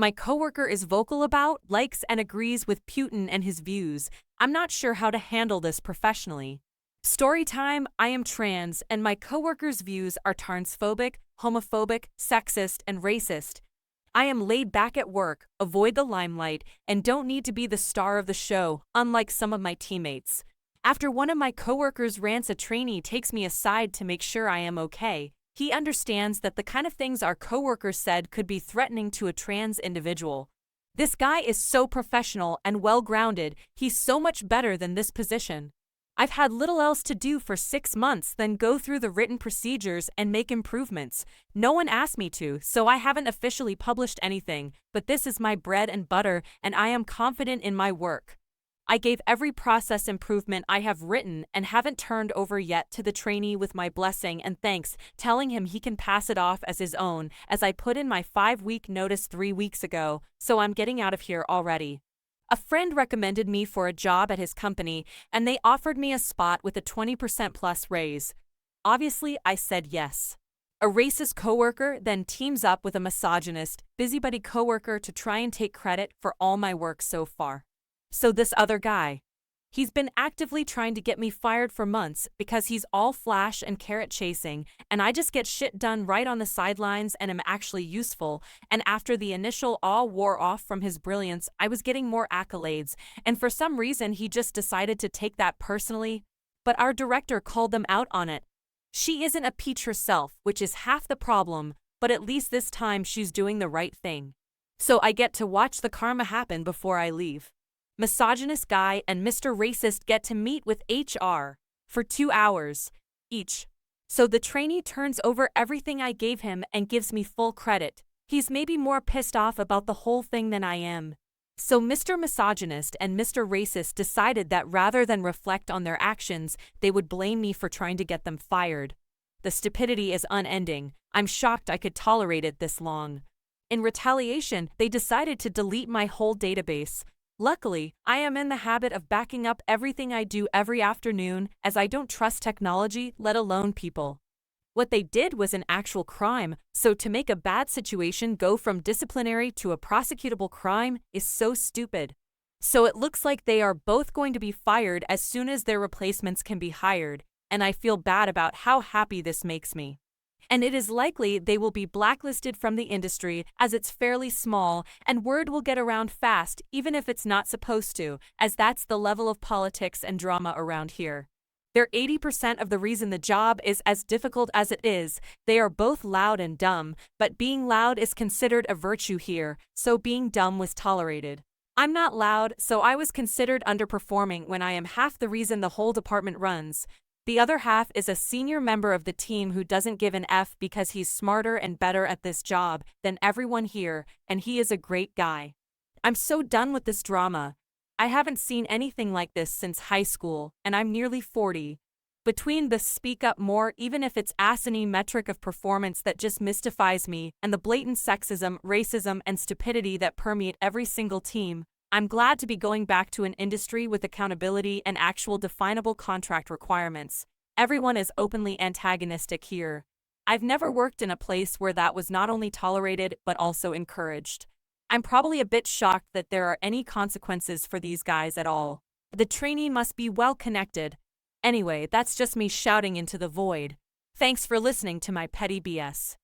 my coworker is vocal about, likes, and agrees with Putin and his views. I'm not sure how to handle this professionally. Story time: I am trans, and my coworker's views are transphobic, homophobic, sexist, and racist. I am laid back at work, avoid the limelight, and don't need to be the star of the show, unlike some of my teammates. After one of my coworkers rants, a trainee takes me aside to make sure I am okay. He understands that the kind of things our coworker said could be threatening to a trans individual. This guy is so professional and well-grounded, he's so much better than this position. I've had little else to do for 6 months than go through the written procedures and make improvements. No one asked me to, so I haven't officially published anything, but this is my bread and butter, and I am confident in my work. I gave every process improvement I have written and haven't turned over yet to the trainee with my blessing and thanks, telling him he can pass it off as his own, as I put in my 5-week notice 3 weeks ago, so I'm getting out of here already. A friend recommended me for a job at his company, and they offered me a spot with a 20% plus raise. Obviously, I said yes. A racist coworker then teams up with a misogynist, busybody coworker to try and take credit for all my work so far. So this other guy, he's been actively trying to get me fired for months because he's all flash and carrot chasing, and I just get shit done right on the sidelines and am actually useful. And after the initial awe wore off from his brilliance, I was getting more accolades, and for some reason he just decided to take that personally. But our director called them out on it. She isn't a peach herself, which is half the problem, but at least this time she's doing the right thing. So I get to watch the karma happen before I leave. Misogynist guy and Mr. Racist get to meet with HR for 2 hours each. So the trainee turns over everything I gave him and gives me full credit. He's maybe more pissed off about the whole thing than I am. So Mr. Misogynist and Mr. Racist decided that rather than reflect on their actions, they would blame me for trying to get them fired. The stupidity is unending. I'm shocked I could tolerate it this long. In retaliation, they decided to delete my whole database. Luckily, I am in the habit of backing up everything I do every afternoon, as I don't trust technology, let alone people. What they did was an actual crime, so to make a bad situation go from disciplinary to a prosecutable crime is so stupid. So it looks like they are both going to be fired as soon as their replacements can be hired, and I feel bad about how happy this makes me. And it is likely they will be blacklisted from the industry as it's fairly small and word will get around fast even if it's not supposed to, as that's the level of politics and drama around here. They're 80% of the reason the job is as difficult as it is. They are both loud and dumb, but being loud is considered a virtue here, so being dumb was tolerated. I'm not loud, so I was considered underperforming when I am half the reason the whole department runs. The other half is a senior member of the team who doesn't give an F because he's smarter and better at this job than everyone here, and he is a great guy. I'm so done with this drama. I haven't seen anything like this since high school, and I'm nearly 40. Between the speak up more even if it's asinine metric of performance that just mystifies me and the blatant sexism, racism, and stupidity that permeate every single team, I'm glad to be going back to an industry with accountability and actual definable contract requirements. Everyone is openly antagonistic here. I've never worked in a place where that was not only tolerated but also encouraged. I'm probably a bit shocked that there are any consequences for these guys at all. The trainee must be well connected. Anyway, that's just me shouting into the void. Thanks for listening to my petty BS.